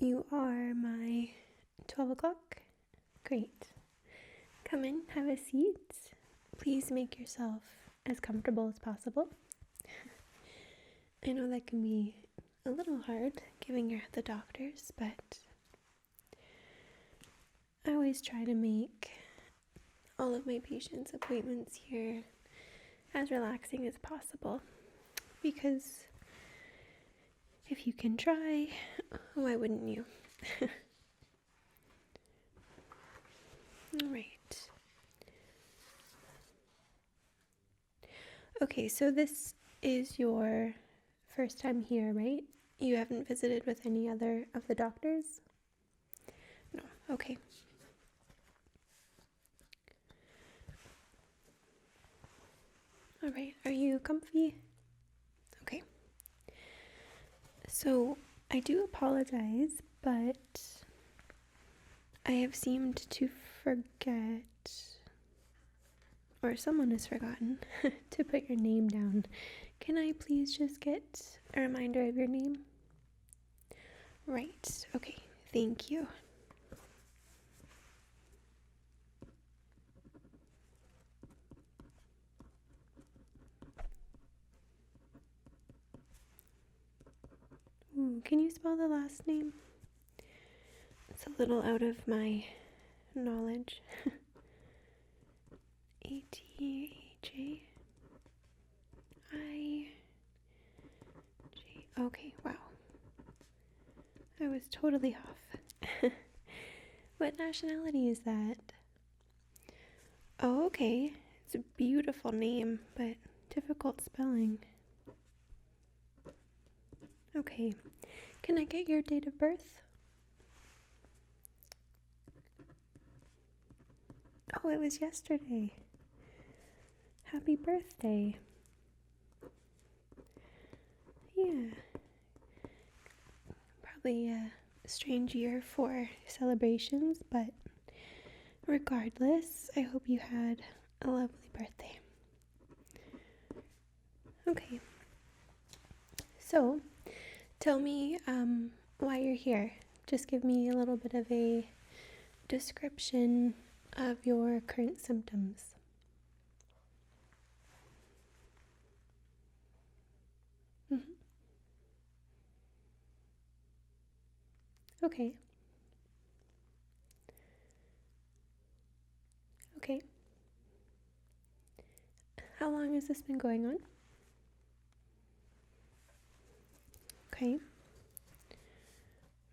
You are my 12 o'clock? Great. Come in, have a seat. Please make yourself as comfortable as possible. I know that can be a little hard giving you're at the doctor's, but I always try to make all of my patients' appointments here as relaxing as possible, because if you can try, why wouldn't you? All right. Okay, so this is your first time here, right? You haven't visited with any other of the doctors? No, okay. All right, are you comfy? Okay. So, I do apologize, but I have seemed to forget, or someone has forgotten, to put your name down. Can I please just get a reminder of your name? Right, okay, thank you. Ooh, can you spell the last name? It's a little out of my knowledge. A-T-H-A-I-J. Okay, wow. I was totally off. What nationality is that? Oh, okay. It's a beautiful name, but difficult spelling. Okay. Can I get your date of birth? Oh, it was yesterday. Happy birthday. Yeah. Probably a strange year for celebrations, but regardless, I hope you had a lovely birthday. Okay. So, tell me why you're here. Just give me a little bit of a description of your current symptoms. Mm-hmm. Okay. Okay. How long has this been going on? Okay.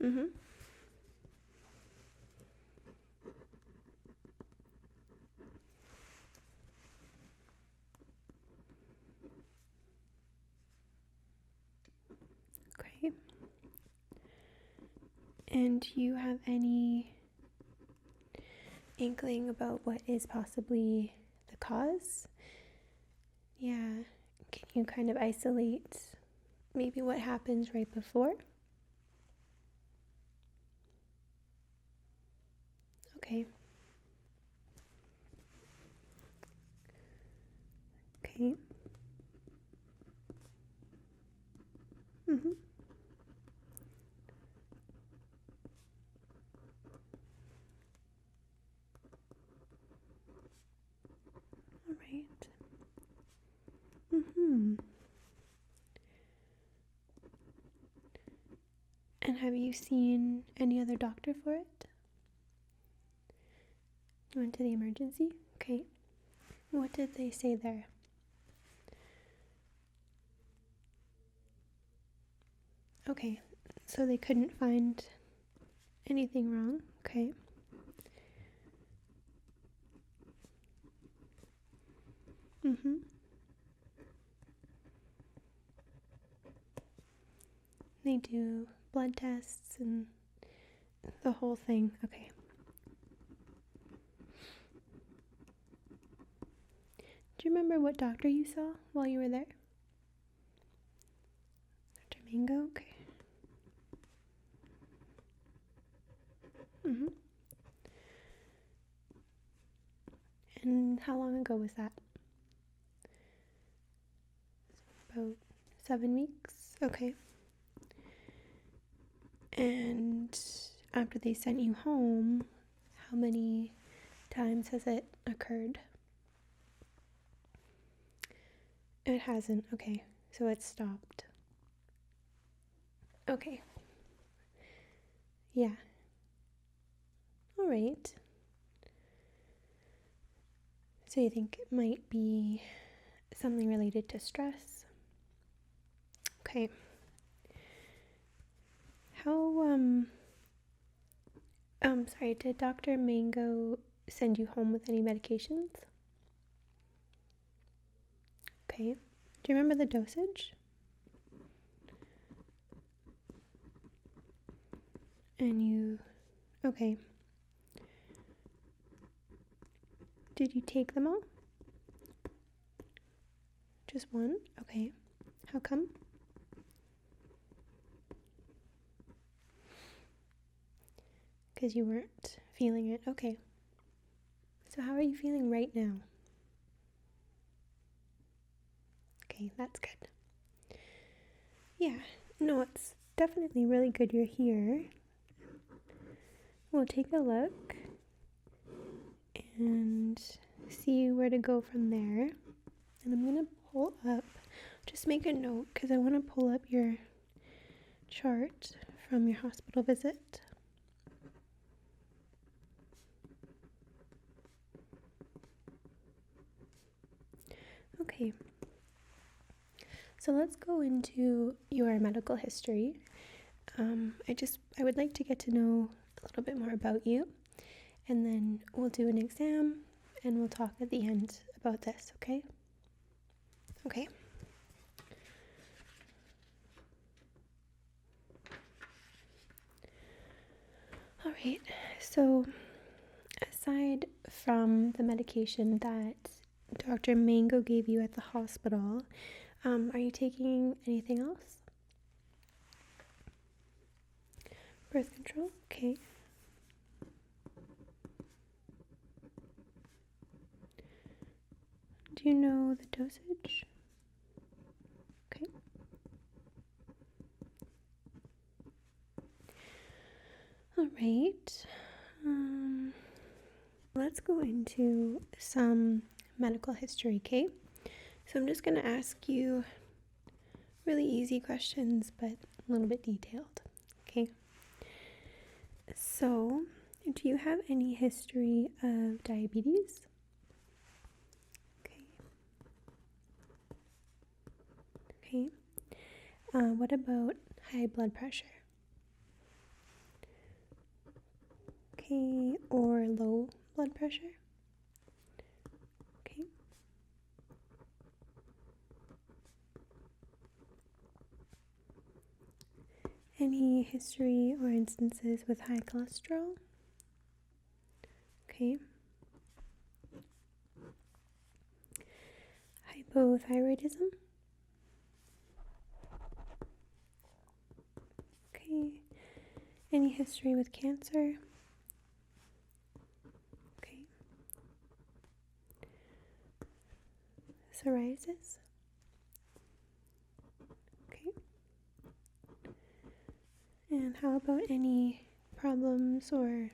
Mm-hmm. Okay. And do you have any inkling about what is possibly the cause? Yeah. Can you kind of isolate maybe what happens right before? Okay. Okay. Mm-hmm. All right. Mm-hmm. And have you seen any other doctor for it? You went to the emergency? Okay. What did they say there? Okay. So they couldn't find anything wrong? Okay. Mm-hmm. They do blood tests and the whole thing. Okay. Do you remember what doctor you saw while you were there? Dr. Mango? Okay. Mm-hmm. And how long ago was that? About 7 weeks? Okay. And after they sent you home, how many times has it occurred? It hasn't. Okay, so it's stopped. Okay. Yeah. All right. So you think it might be something related to stress? Okay. Sorry, did Dr. Mango send you home with any medications? Okay. Do you remember the dosage? Okay. Did you take them all? Just one? Okay. How come? Because you weren't feeling it. Okay. So how are you feeling right now? Okay, that's good. Yeah, no, it's definitely really good you're here. We'll take a look and see where to go from there. And I'm going to pull up, just make a note, because I want to pull up your chart from your hospital visit. Okay, so let's go into your medical history. I would like to get to know a little bit more about you, and then we'll do an exam and we'll talk at the end about this, okay? Okay. All right, so aside from the medication that Dr. Mango gave you at the hospital, are you taking anything else? Birth control? Okay. Do you know the dosage? Okay. All right. Let's go into some medical history, okay? So I'm just going to ask you really easy questions, but a little bit detailed, okay? So, do you have any history of diabetes? Okay. Okay. What about high blood pressure? Okay, or low blood pressure? Okay. Any history or instances with high cholesterol? Okay. Hypothyroidism? Okay. Any history with cancer? Okay. Psoriasis? Okay. And how about any problems or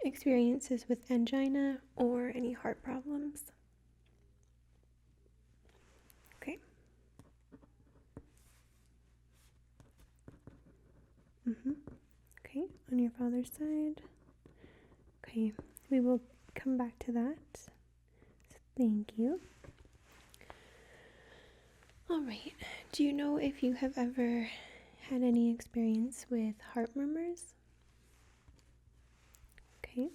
experiences with angina or any heart problems? Okay. Okay, on your father's side. Okay, we will come back to that. So thank you. All right. Do you know if you have ever had any experience with heart murmurs? Okay.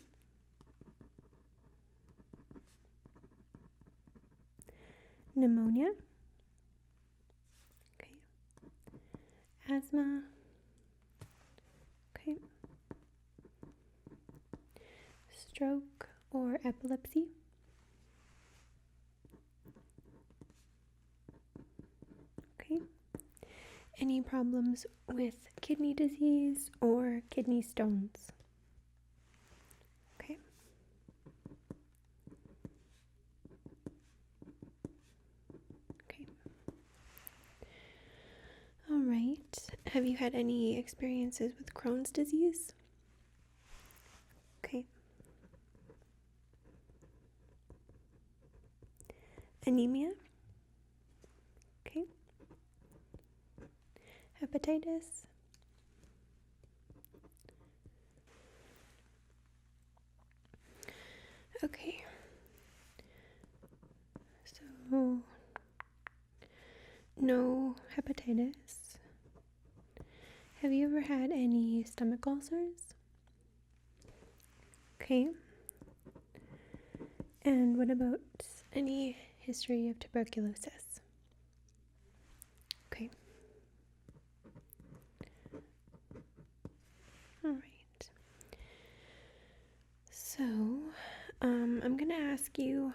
Pneumonia? Okay. Asthma? Okay. Stroke or epilepsy? Okay. Any problems with kidney disease or kidney stones? Okay. Okay. All right. Have you had any experiences with Crohn's disease? Okay. Anemia? Okay. Hepatitis? Okay. So, no hepatitis. Have you ever had any stomach ulcers? Okay. And what about any history of tuberculosis? Okay. All right. So, I'm going to ask you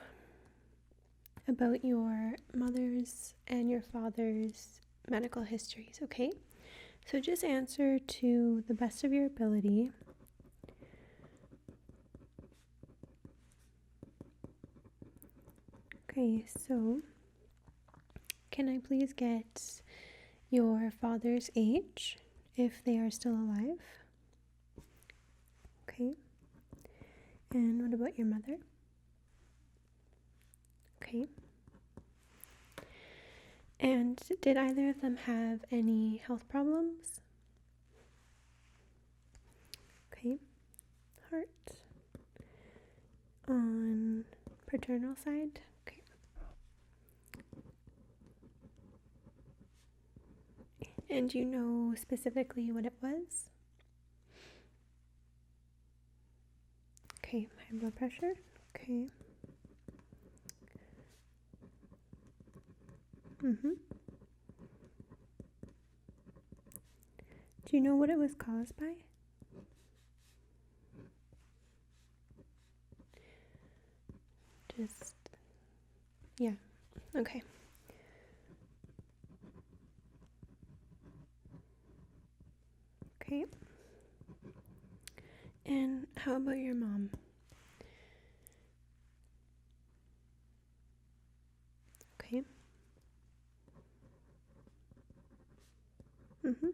about your mother's and your father's medical histories, okay? So just answer to the best of your ability. Okay, so can I please get your father's age, if they are still alive? Okay. And what about your mother? Okay. And did either of them have any health problems? Okay. Heart. On paternal side? Okay. And do you know specifically what it was? Okay, high blood pressure. Okay. Do you know what it was caused by? Just, yeah, okay. Okay. And how about your mom? Okay. Okay.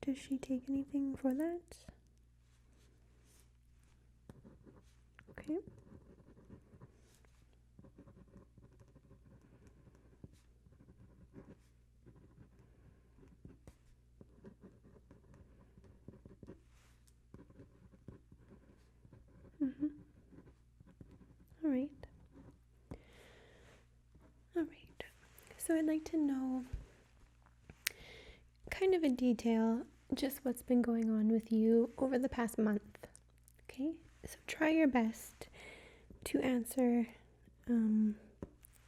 Does she take anything for that? Okay. All right. All right. So I'd like to know kind of in detail just what's been going on with you over the past month. Okay? So try your best to answer.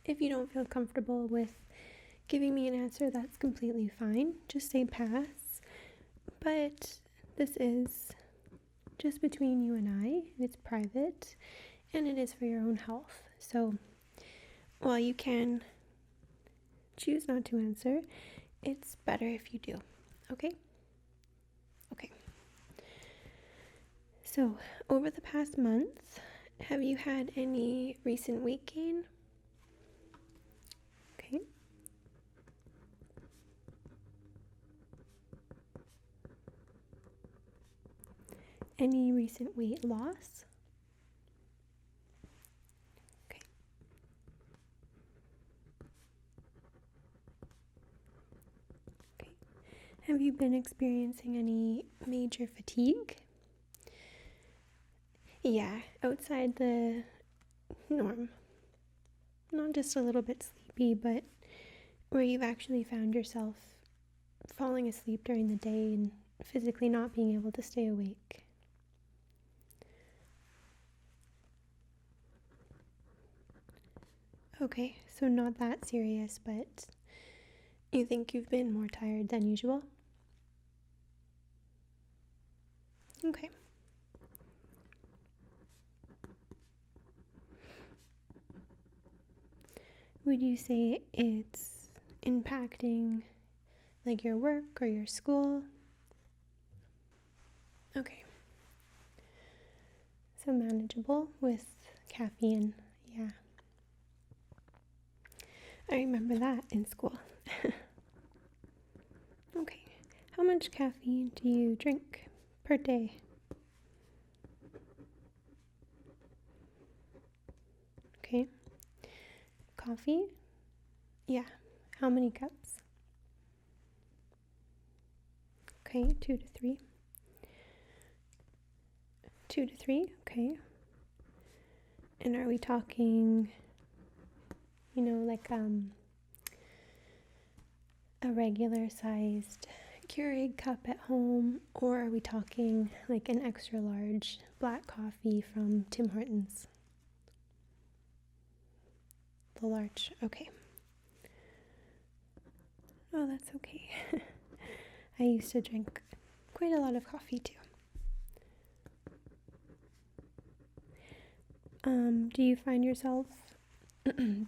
If you don't feel comfortable with giving me an answer, that's completely fine. Just say pass. But this is just between you and I. It's private and it is for your own health. So while you can choose not to answer, it's better if you do. Okay? Okay. So over the past month, have you had any recent weight gain? Okay. Any recent weight loss? Okay. Okay. Have you been experiencing any major fatigue? Yeah, outside the norm. Not just a little bit sleepy, but where you've actually found yourself falling asleep during the day and physically not being able to stay awake. Okay, so not that serious, but you think you've been more tired than usual? Okay. Would you say it's impacting like your work or your school? Okay. So manageable with caffeine, yeah. I remember that in school. Okay, how much caffeine do you drink per day? Okay, coffee? Yeah, how many cups? Okay, 2 to 3. 2 to 3, okay. And are we talking, like a regular sized Keurig cup at home, or are we talking like an extra large black coffee from Tim Hortons? The large, okay. Oh, that's okay. I used to drink quite a lot of coffee too. Do you find yourself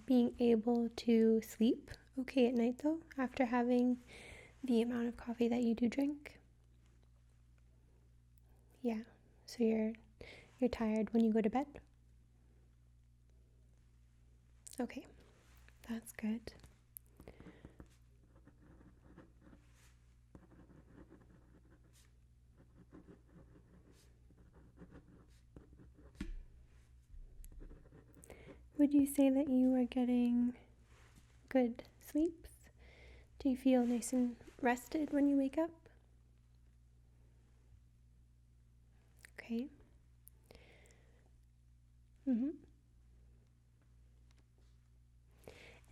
being able to sleep okay at night though, after having the amount of coffee that you do drink? Yeah, so you're tired when you go to bed? Okay, that's good. Would you say that you are getting good sleeps? Do you feel nice and rested when you wake up? Okay.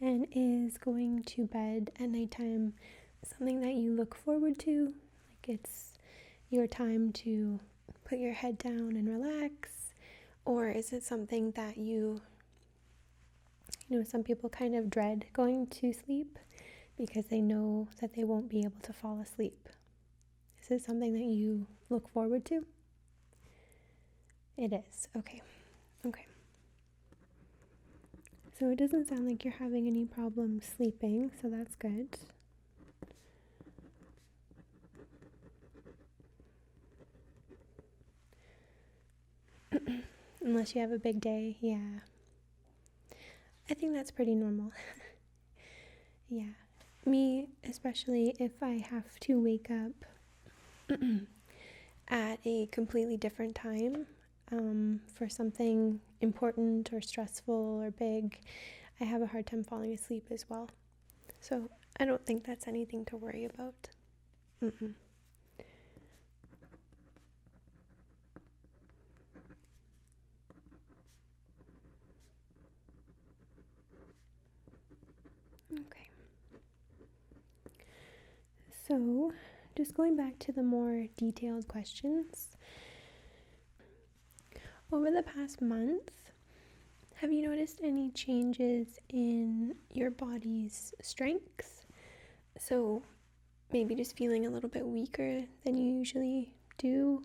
And is going to bed at nighttime something that you look forward to? Like it's your time to put your head down and relax? Or is it something that some people kind of dread going to sleep because they know that they won't be able to fall asleep? Is it something that you look forward to? It is. Okay. So it doesn't sound like you're having any problems sleeping, so that's good. Unless you have a big day, yeah. I think that's pretty normal. Yeah. Me, especially if I have to wake up at a completely different time for something important or stressful or big, I have a hard time falling asleep as well. So I don't think that's anything to worry about. Okay. So just going back to the more detailed questions. Over the past month, have you noticed any changes in your body's strength? So maybe just feeling a little bit weaker than you usually do,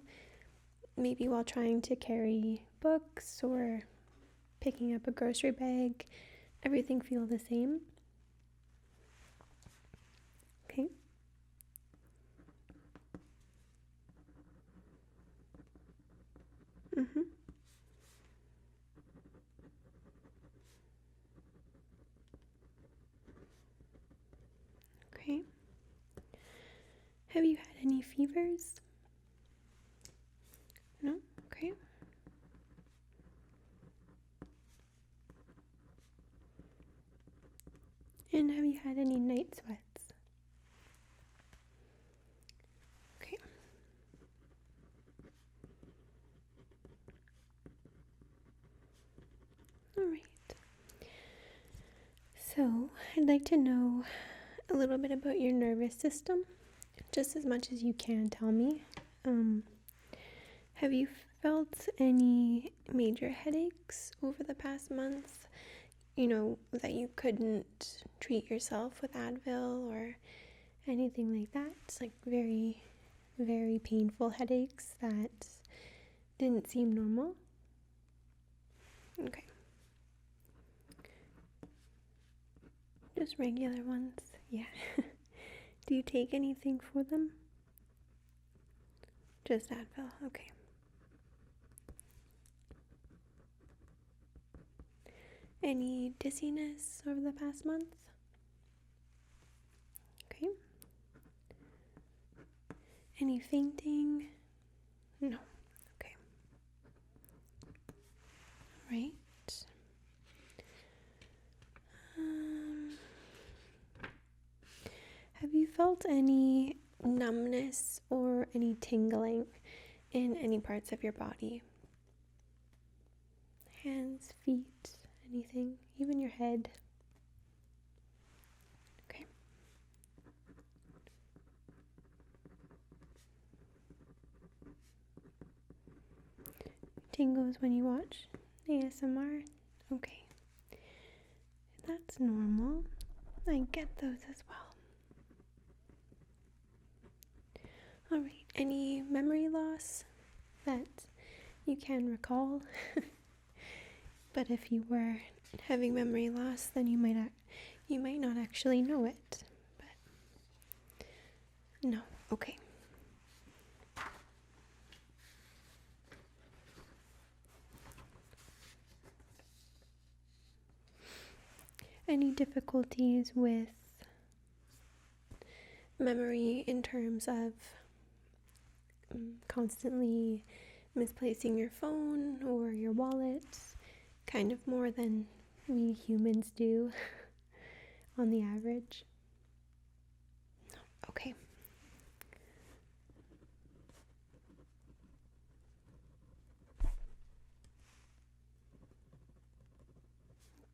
maybe while trying to carry books or picking up a grocery bag, everything feel the same? Okay. Okay. Have you had any fevers? No? Okay. And have you had any night sweats? Okay. All right. So I'd like to know a little bit about your nervous system, just as much as you can tell me. Have you felt any major headaches over the past month? That you couldn't treat yourself with Advil or anything like that? It's like very, very painful headaches that didn't seem normal? Okay. Just regular ones? Yeah. Do you take anything for them? Just Advil, okay. Any dizziness over the past month? Okay. Any fainting? No. Okay. All right. Have you felt any numbness or any tingling in any parts of your body? Hands, feet, anything, even your head? Okay. Tingles when you watch ASMR? Okay. That's normal. I get those as well. Alright, any memory loss that you can recall? But if you were having memory loss, then you might not actually know it. But no, okay. Any difficulties with memory in terms of constantly misplacing your phone or your wallet, kind of more than we humans do on the average? No. Okay.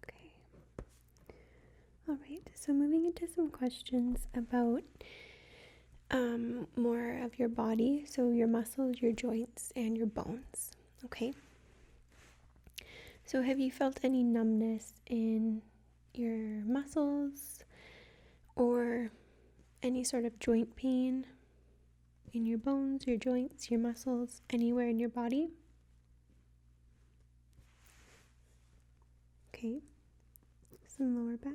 Okay. All right, so moving into some questions about more of your body, so your muscles, your joints, and your bones. Okay. So have you felt any numbness in your muscles or any sort of joint pain in your bones, your joints, your muscles, anywhere in your body? Okay. Some lower back.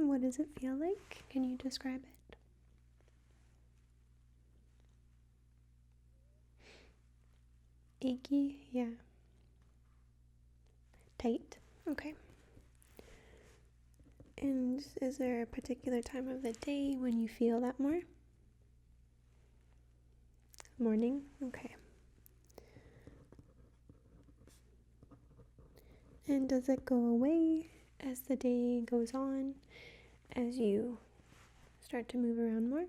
What does it feel like? Can you describe it? Achy? Yeah. Tight? Okay. And is there a particular time of the day when you feel that more? Morning? Okay. And does it go away as the day goes on, as you start to move around more?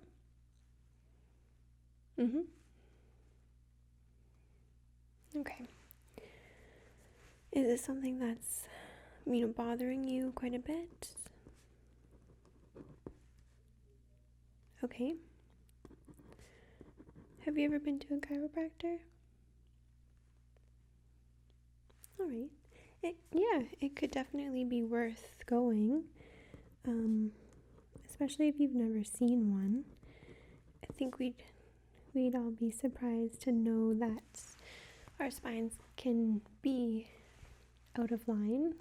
Okay. Is this something that's, bothering you quite a bit? Okay. Have you ever been to a chiropractor? Alright. It could definitely be worth going, especially if you've never seen one. I think we'd all be surprised to know that our spines can be out of line,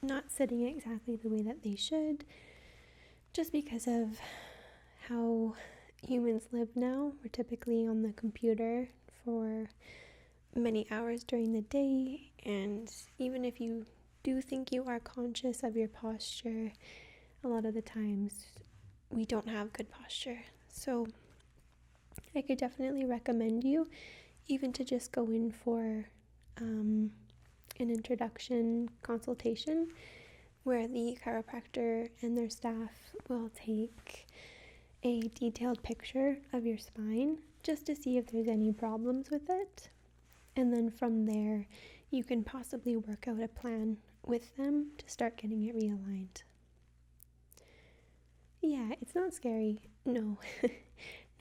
not sitting exactly the way that they should, just because of how humans live now. We're typically on the computer for many hours during the day, and even if you do think you are conscious of your posture, a lot of the times we don't have good posture. So I could definitely recommend you even to just go in for an introduction consultation where the chiropractor and their staff will take a detailed picture of your spine just to see if there's any problems with it. And then from there, you can possibly work out a plan with them to start getting it realigned. Yeah, it's not scary. No.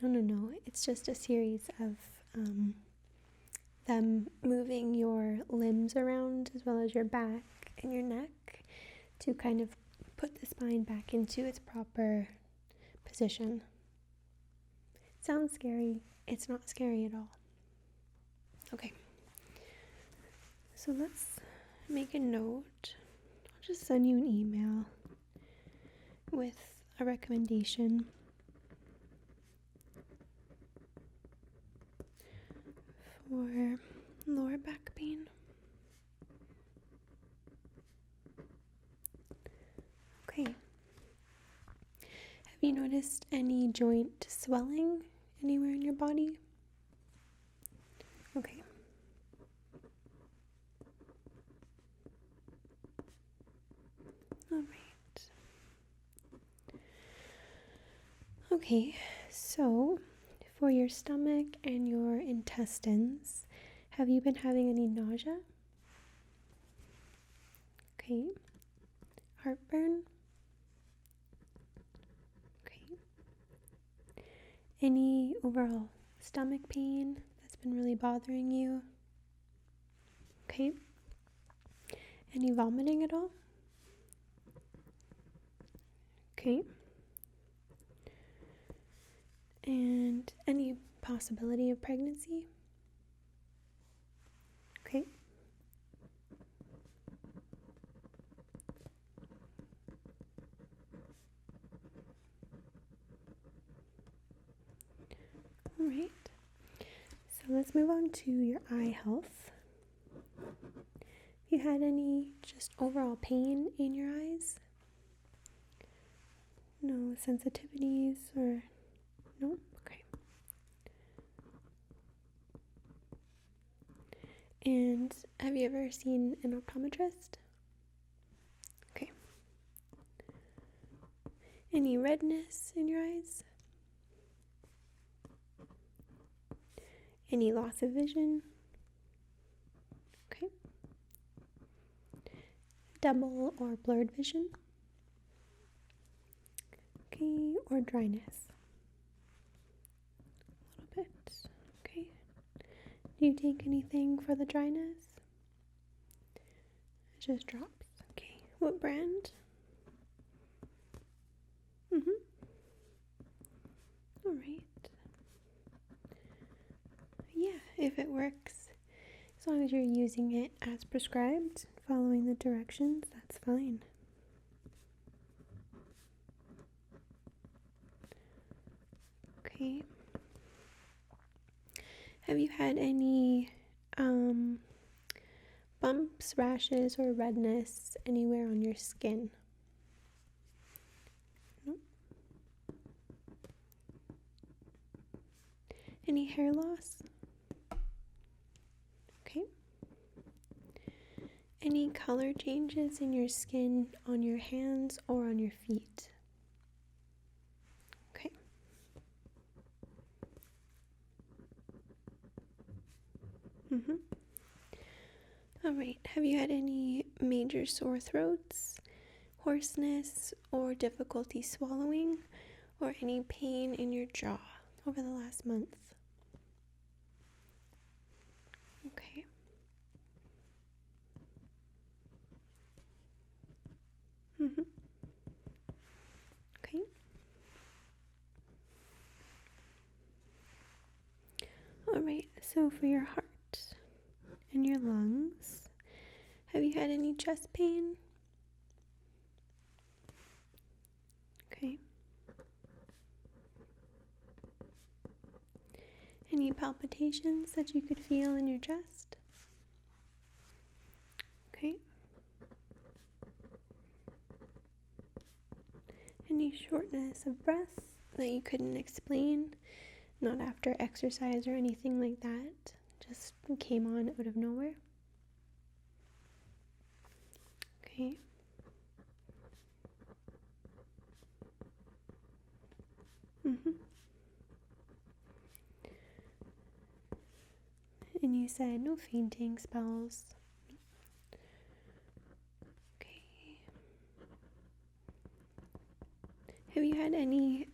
No. It's just a series of them moving your limbs around as well as your back and your neck to kind of put the spine back into its proper position. It sounds scary. It's not scary at all. Okay. So let's make a note. I'll just send you an email with a recommendation. or lower back pain? Okay. Have you noticed any joint swelling anywhere in your body? Okay. All right. Okay, so for your stomach and your intestines, have you been having any nausea? Okay. Heartburn? Okay. Any overall stomach pain that's been really bothering you? Okay. Any vomiting at all? Okay. And any possibility of pregnancy? Okay. All right. So let's move on to your eye health. Have you had any just overall pain in your eyes? No sensitivities or no? Okay. And have you ever seen an optometrist? Okay. Any redness in your eyes? Any loss of vision? Okay. Double or blurred vision? Okay, or dryness? A little bit. Okay. Do you take anything for the dryness? It just drops. Okay. What brand? All right. Yeah, if it works, as long as you're using it as prescribed, following the directions, that's fine. Okay. Have you had any bumps, rashes, or redness anywhere on your skin? No. Any hair loss? Okay. Any color changes in your skin on your hands or on your feet? Okay. All right. Have you had any major sore throats, hoarseness, or difficulty swallowing, or any pain in your jaw over the last month? Okay. Okay. All right. So for your heart and your lungs, have you had any chest pain? Okay. Any palpitations that you could feel in your chest? Okay. Any shortness of breath that you couldn't explain? Not after exercise or anything like that? Just came on out of nowhere? Okay. And you said no fainting spells. Okay. Have you had any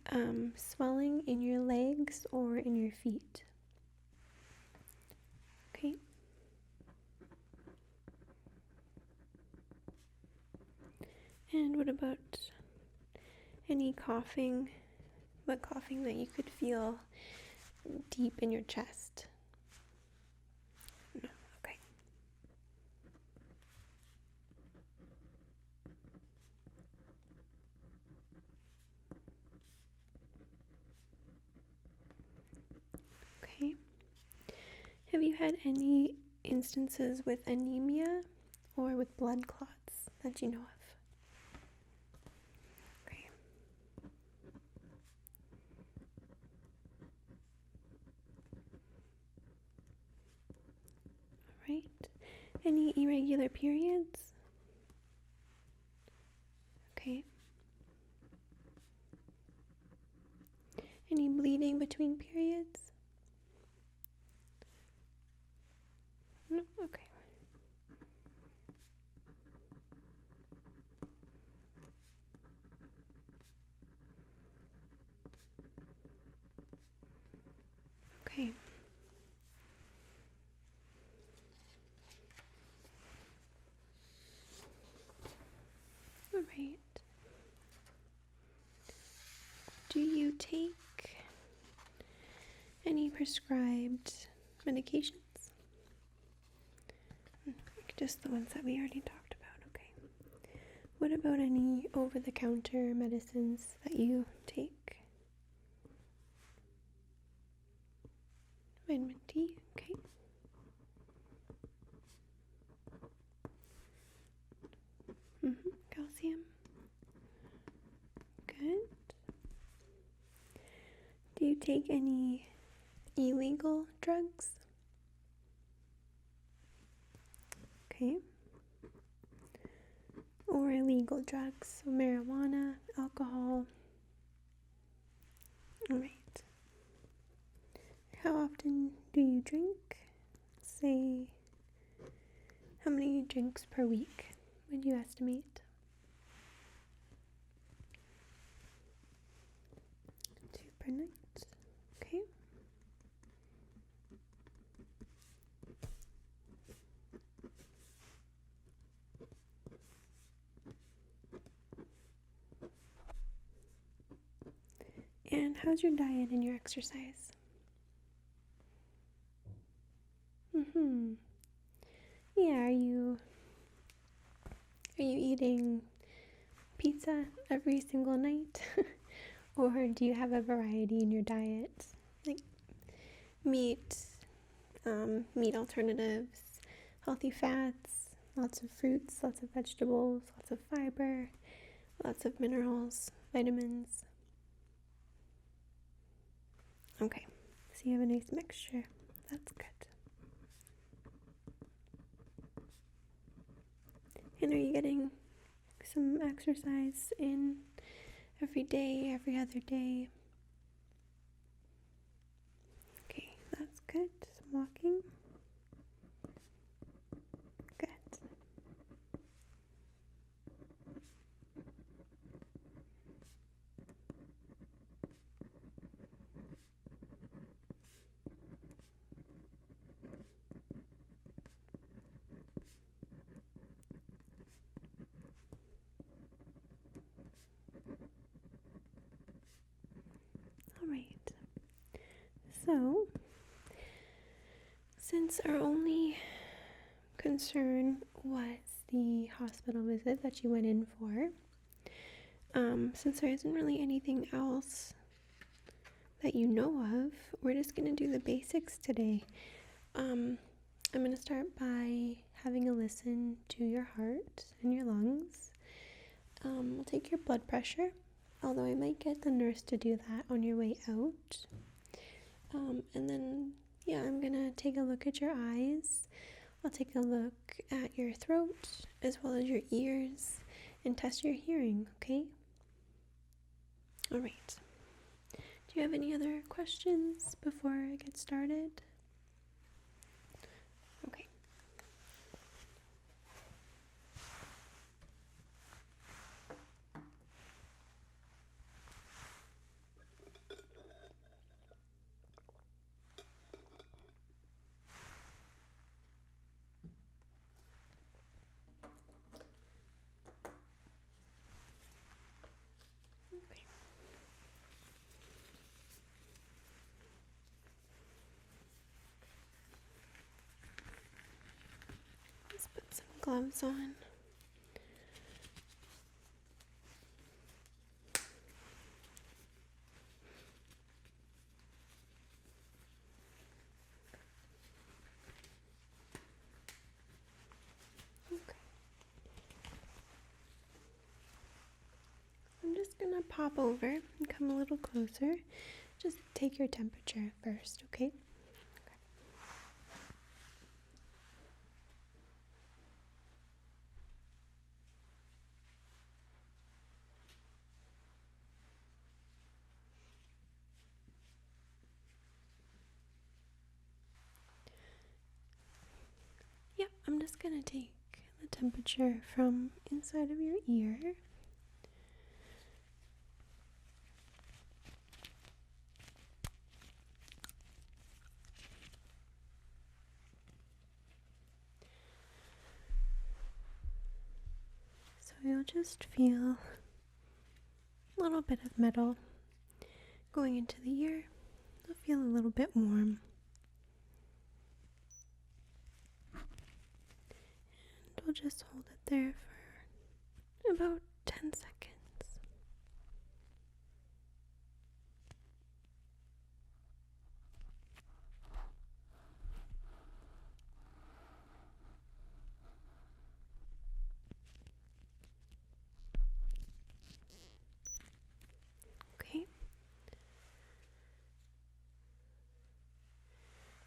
swelling in your legs or in your feet? Okay. And what about any coughing, but coughing that you could feel deep in your chest? No. Okay. Okay. Have you had any instances with anemia or with blood clots that you know of? Okay. All right. Any irregular periods? Okay. Any bleeding between periods? No? Okay. Okay. All right. Do you take any prescribed medications? Just the ones that we already talked about, okay. What about any over-the-counter medicines that you take? Vitamin D, okay. Calcium. Good. Do you take any illegal drugs? Okay. Or illegal drugs, so marijuana, alcohol. Alright. How often do you drink? Say, how many drinks per week would you estimate? 2 per night. Okay. And how's your diet and your exercise? Yeah, are you eating pizza every single night? Or do you have a variety in your diet? Like meat alternatives, healthy fats, lots of fruits, lots of vegetables, lots of fiber, lots of minerals, vitamins. Okay, so you have a nice mixture. That's good. And are you getting some exercise in every day, every other day? Okay, that's good. Some walking. Good. Alright, so since our only concern was the hospital visit that you went in for, since there isn't really anything else that you know of, we're just going to do the basics today. I'm going to start by having a listen to your heart and your lungs. We'll take your blood pressure, although I might get the nurse to do that on your way out. And then, I'm going to take a look at your eyes. I'll take a look at your throat as well as your ears and test your hearing, okay? All right. Do you have any other questions before I get started? Okay. Let's put some gloves on. pop over and come a little closer. Just take your temperature first, okay? Yep, I'm just gonna take the temperature from inside of your ear. So you'll just feel a little bit of metal going into the ear. You'll feel a little bit warm. And we'll just hold it there for about 10 seconds. Okay.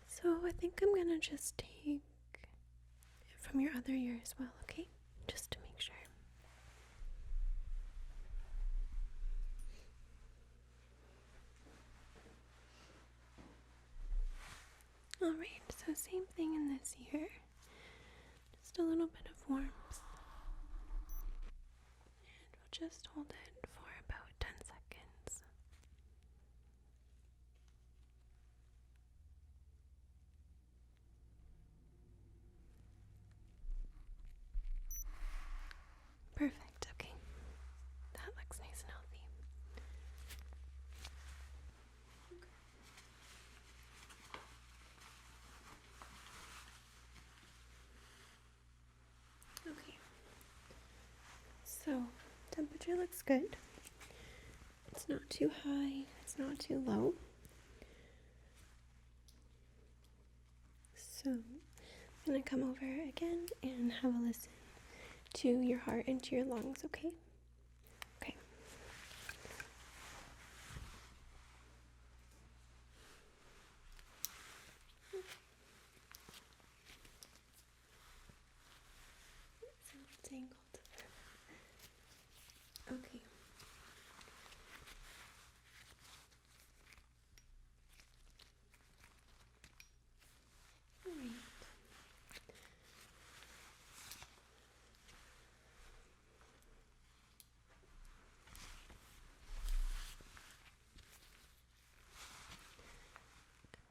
So I think I'm gonna just take it from your other ear as well, okay? Just to make sure. Alright, so same thing in this ear. Just a little bit of warmth. And we'll just hold it for about 10 seconds. Perfect, okay. That looks nice and healthy. Okay. So, temperature looks good. It's not too high, it's not too low. So, I'm gonna come over again and have a listen to your heart and to your lungs, okay? Okay. It's a little tangled. Okay. Alright.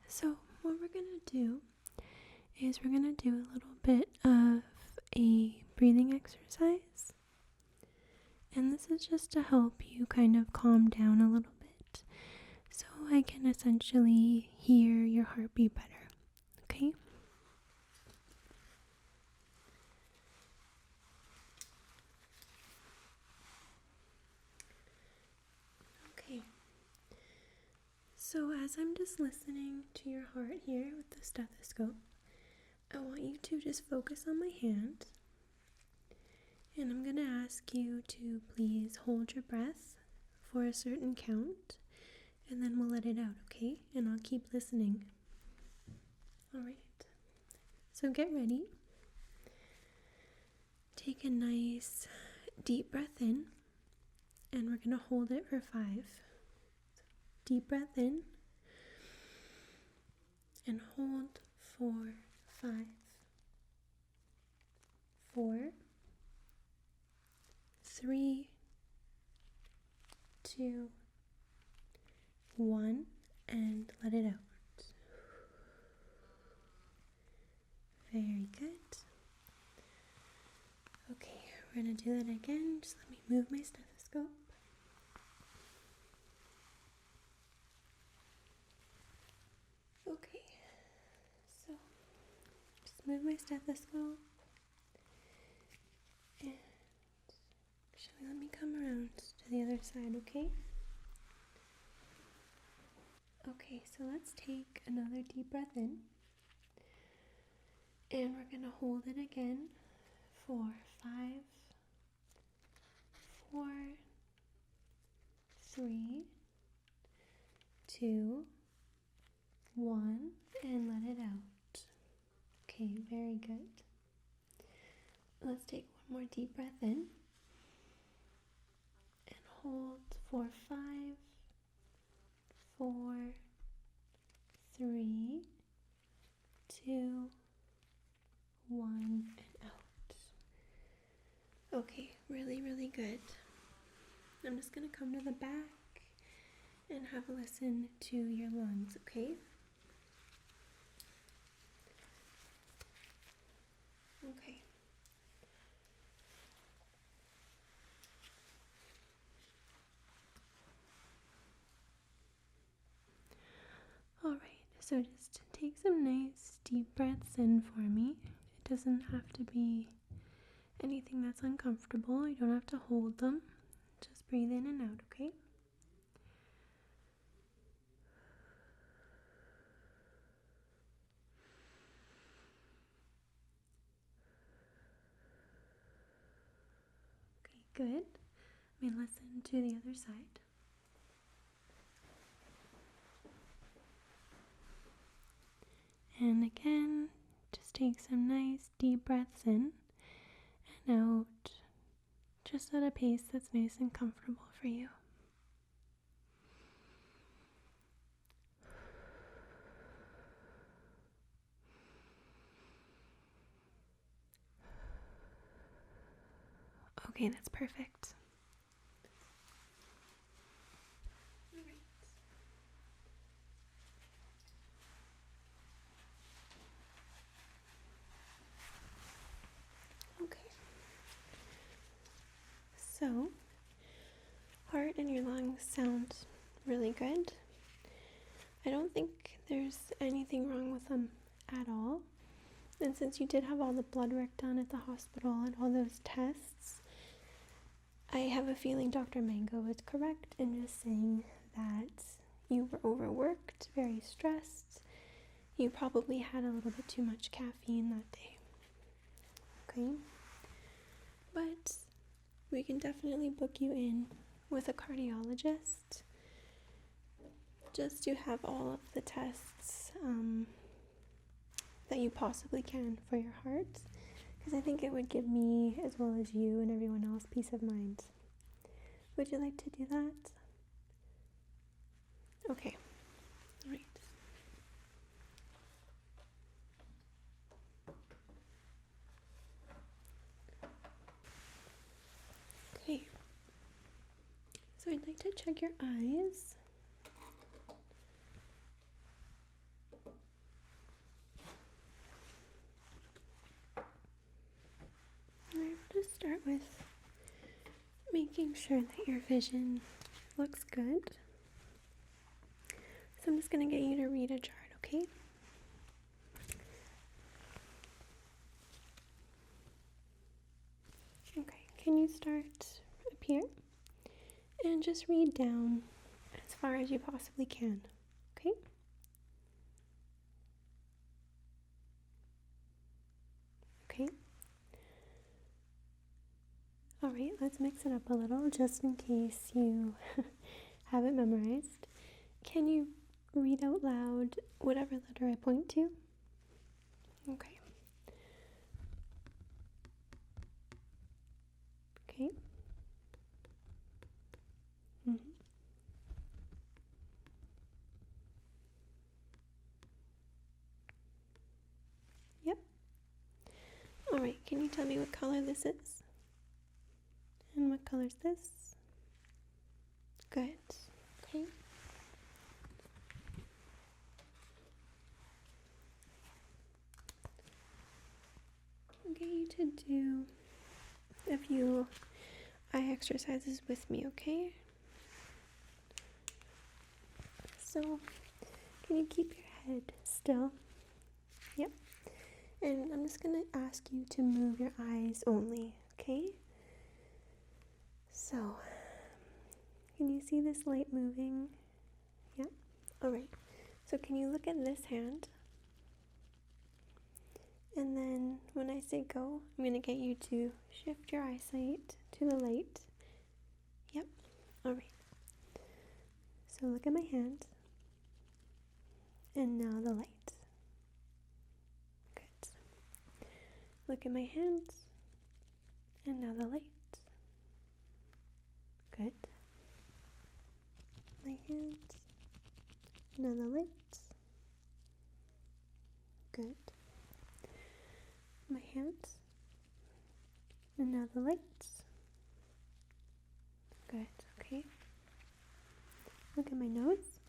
So what we're gonna do is we're gonna do a little bit of a breathing exercise. And this is just to help you kind of calm down a little bit so I can essentially hear your heartbeat better. Okay? Okay. So as I'm just listening to your heart here with the stethoscope, I want you to just focus on my hand. And I'm going to ask you to please hold your breath for a certain count. And then we'll let it out, okay? And I'll keep listening. Alright. So get ready. Take a nice deep breath in. And we're going to hold it for 5. Deep breath in. And hold for 5. 4. 3, 2, 1, and let it out. Very good. Okay, we're going to do that again. Just let me move my stethoscope. Okay, so just move my stethoscope. And actually, let me come around to the other side, okay? Okay, so let's take another deep breath in. And we're going to hold it again for 5, 4, 3, 2, 1, and let it out. Okay, very good. Let's take one more deep breath in and hold for 5, 4, 3, 2, 1, and out. Okay, really, really good. I'm just going to come to the back and have a listen to your lungs, okay? Okay. Alright, so just take some nice deep breaths in for me. It doesn't have to be anything that's uncomfortable. You don't have to hold them. Just breathe in and out, okay? Okay, good. Let me listen to the other side. And again, just take some nice deep breaths in and out, just at a pace that's nice and comfortable for you. Okay, that's perfect. Okay. So, heart and your lungs sound really good. I don't think there's anything wrong with them at all. And since you did have all the blood work done at the hospital and all those tests, I have a feeling Dr. Mango was correct in just saying that you were overworked, very stressed. You probably had a little bit too much caffeine that day. Okay? But we can definitely book you in with a cardiologist just to have all of the tests that you possibly can for your heart, because I think it would give me, as well as you and everyone else, peace of mind. Would you like to do that? Okay. All right. Okay. So I'd like to check your eyes. I'm going to start with making sure that your vision looks good. So I'm just going to get you to read a chart, okay? Okay, can you start up here? And just read down as far as you possibly can, okay? Okay. Alright, let's mix it up a little just in case you have it memorized. Can you read out loud whatever letter I point to? Okay. Okay. Yep. Alright, can you tell me what color this is? And what color is this? Good. Okay. I'll get you to do a few eye exercises with me, okay? So, can you keep your head still? Yep. And I'm just going to ask you to move your eyes only, okay? So, can you see this light moving? Yep. Alright. So can you look at this hand? And then when I say go, I'm going to get you to shift your eyesight to the light. Yep. Alright. So look at my hand. And now the light. Good. Look at my hands. And now the light. Good. My hands. Now the light. Good. My hands. And now the lights. Good. Okay. Look at my nose.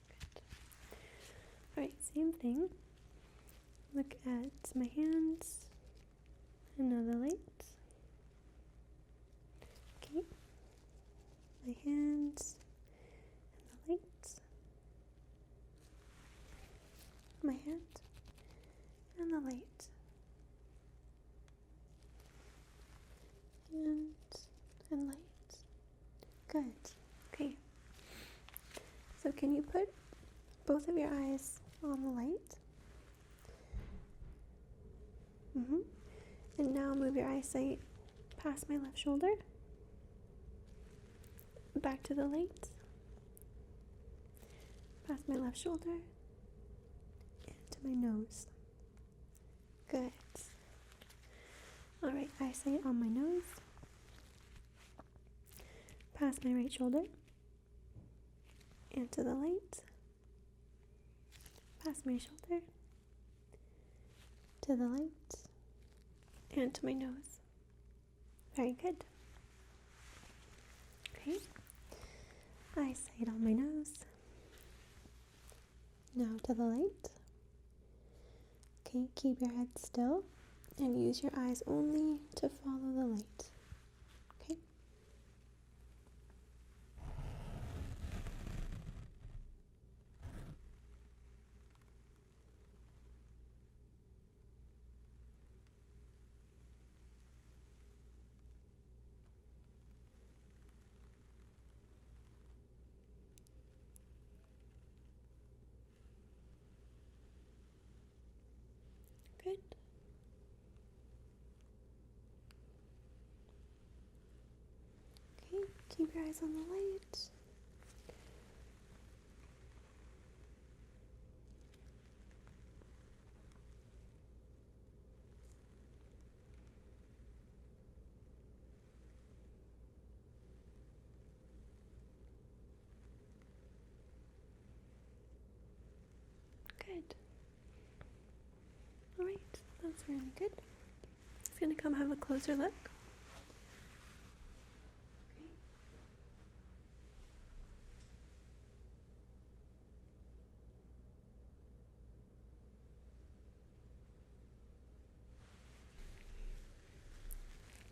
Good. Alright, same thing. Look at my hands. And now the lights. Okay. My hands. And the lights. My hand. And the light. And light. Good. Okay. So can you put both of your eyes on the light? And now move your eyesight past my left shoulder. Back to the light. Past my left shoulder. And to my nose. Good. Alright, eyesight on my nose. Past my right shoulder. And to the light. Past my shoulder. To the light. And to my nose. Very good. Okay. Eyesight on my nose. Now to the light. Okay, keep your head still and use your eyes only to follow the light. Okay? Good. Okay, keep your eyes on the light. Good. Alright, that's really good. Just gonna come have a closer look.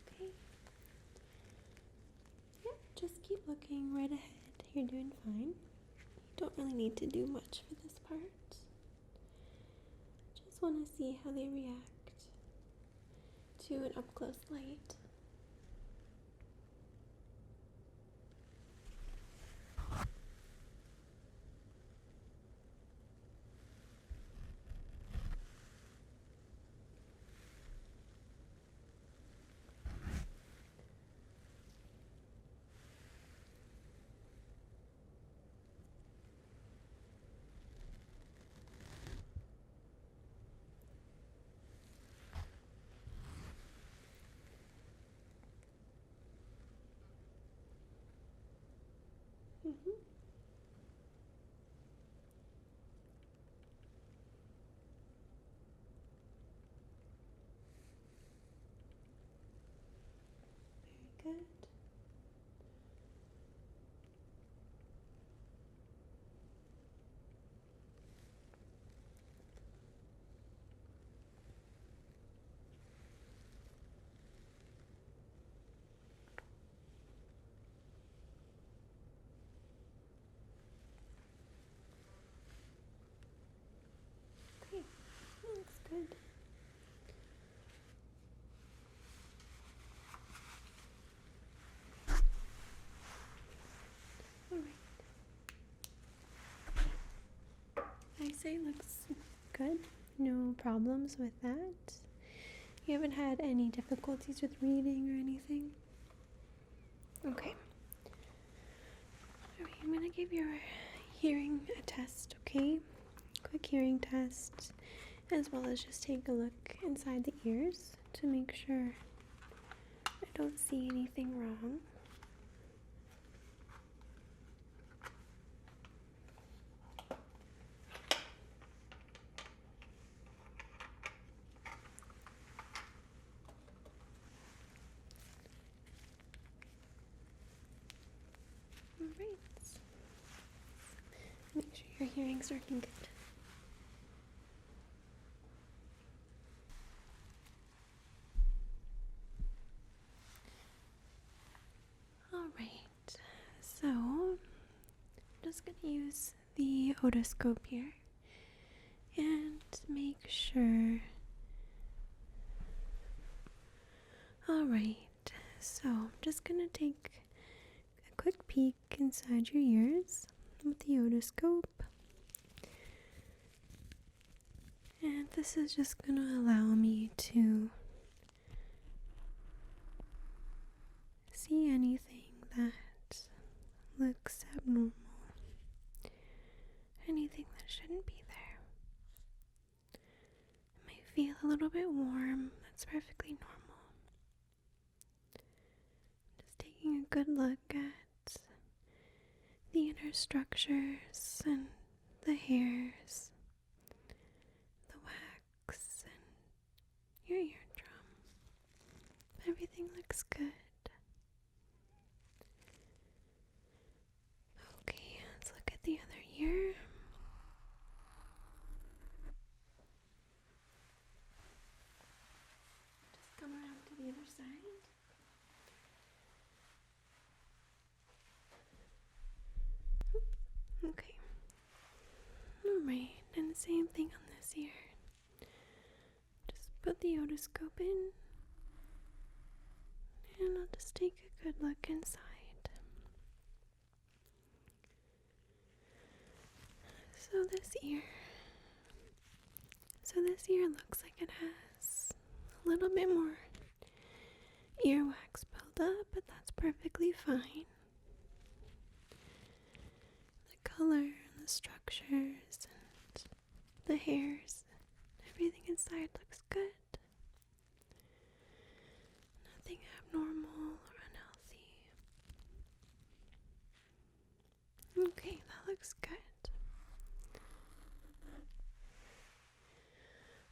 Okay. Yeah, just keep looking right ahead. You're doing fine. You don't really need to do much for this part. Just want to see how they react to an up-close light. Very good. Okay, looks good. Eyesight looks good. No problems with that. You haven't had any difficulties with reading or anything? Okay. Alright, I'm gonna give your hearing a test, okay? Quick hearing test, as well as just take a look inside the ears to make sure I don't see anything wrong. Alright. Make sure your hearing's working good. Alright, so I'm just going to use the otoscope here and make sure. Alright, so I'm just going to take a quick peek inside your ears with the otoscope. And this is just going to allow me to see anything that looks abnormal, anything that shouldn't be there. It might feel a little bit warm, that's perfectly normal. Just taking a good look at the inner structures and the hairs, the wax, and your eardrum. Everything looks good. Okay, let's look at the other ear. Just come around to the other side. Okay. Alright, and the same thing on this ear. Just put the otoscope in, and I'll just take a good look inside. So this ear looks like it has a little bit more earwax built up, but that's perfectly fine. The color and the structures and the hairs, everything inside looks good. Nothing abnormal or unhealthy. Okay, that looks good.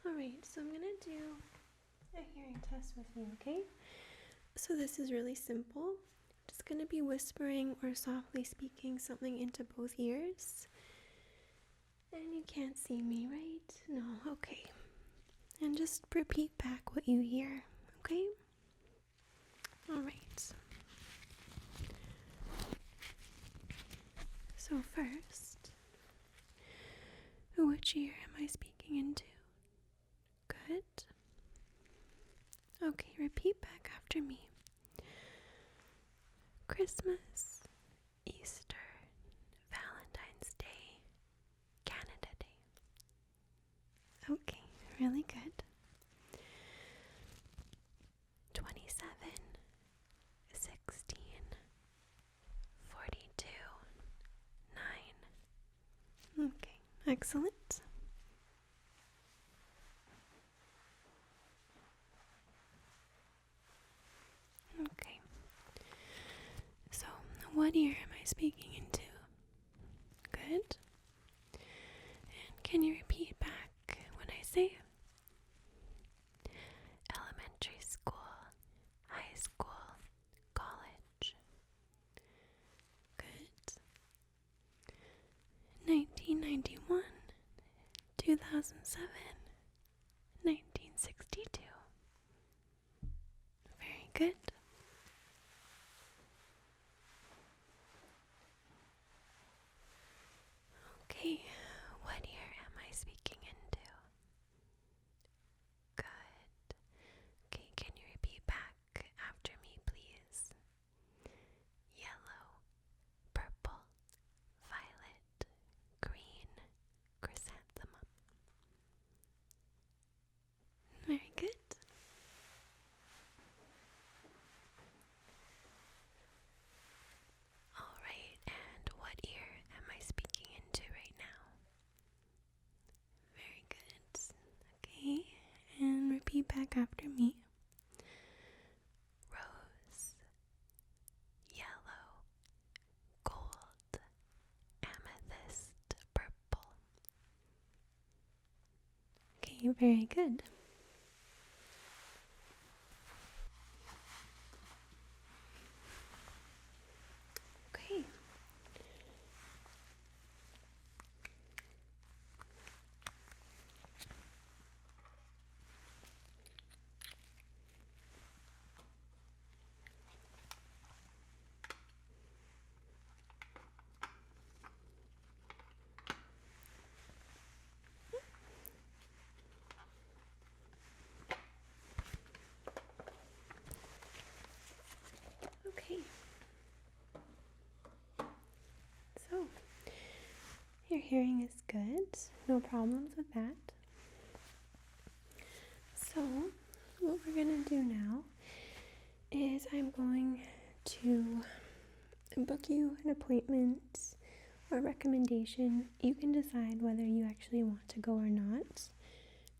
Alright, so I'm gonna do a hearing test with you, okay? So this is really simple. Just gonna be whispering or softly speaking something into both ears. And you can't see me, right? No, okay. And just repeat back what you hear, okay? Alright. So first, which ear am I speaking into? Good. Okay, repeat back after me. Christmas, Easter, Valentine's Day, Canada Day. Okay, really good. 27, 16, 42, 9. Okay, excellent. Okay. So, what ear am I speaking into? Good. And can you repeat back when I say elementary school, high school, college? Good. 1991, 2007, 1962. Very good. Okay, what ear am I speaking into? Good. Okay, can you repeat back after me, please? Yellow, purple, violet, green, chrysanthemum. back after me. Rose, yellow, gold, amethyst, purple. Okay, very good. Okay. Okay. So, your hearing is good. No problems with that. So, what we're going to do now is I'm going to book you an appointment or recommendation. You can decide whether you actually want to go or not,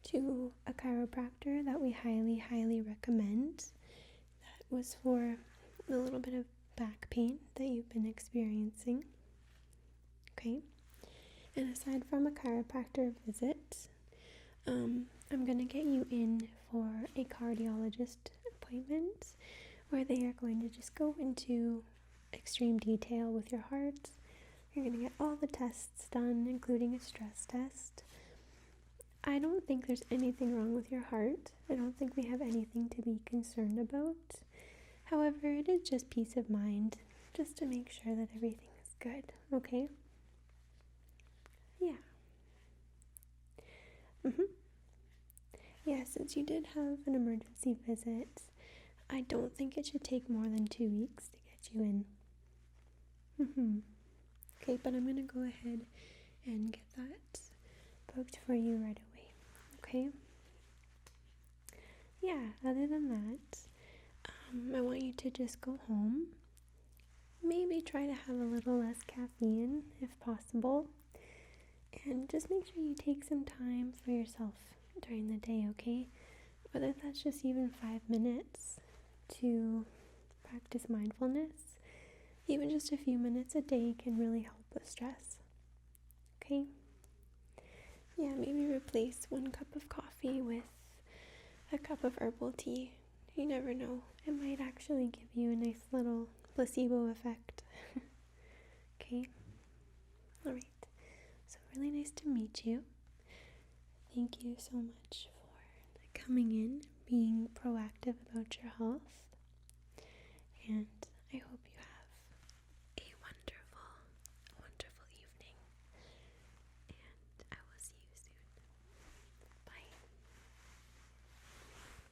to a chiropractor that we highly, highly recommend. That was for a little bit of back pain that you've been experiencing. Okay. And aside from a chiropractor visit, I'm going to get you in for a cardiologist appointment where they are going to just go into extreme detail with your heart. You're going to get all the tests done, including a stress test. I don't think there's anything wrong with your heart. I don't think we have anything to be concerned about. However, it is just peace of mind, just to make sure that everything is good, okay? Yeah. Yeah, since you did have an emergency visit, I don't think it should take more than 2 weeks to get you in. Okay, but I'm going to go ahead and get that booked for you right away, okay? Yeah, other than that, I want you to just go home. Maybe try to have a little less caffeine if possible. And just make sure you take some time for yourself during the day, okay? Whether that's just even 5 minutes to practice mindfulness, even just a few minutes a day can really help with stress, okay? Yeah, maybe replace 1 cup of coffee with a cup of herbal tea. You never know. It might actually give you a nice little placebo effect. Okay? Alright. So really nice to meet you. Thank you so much for coming in, being proactive about your health. And I hope you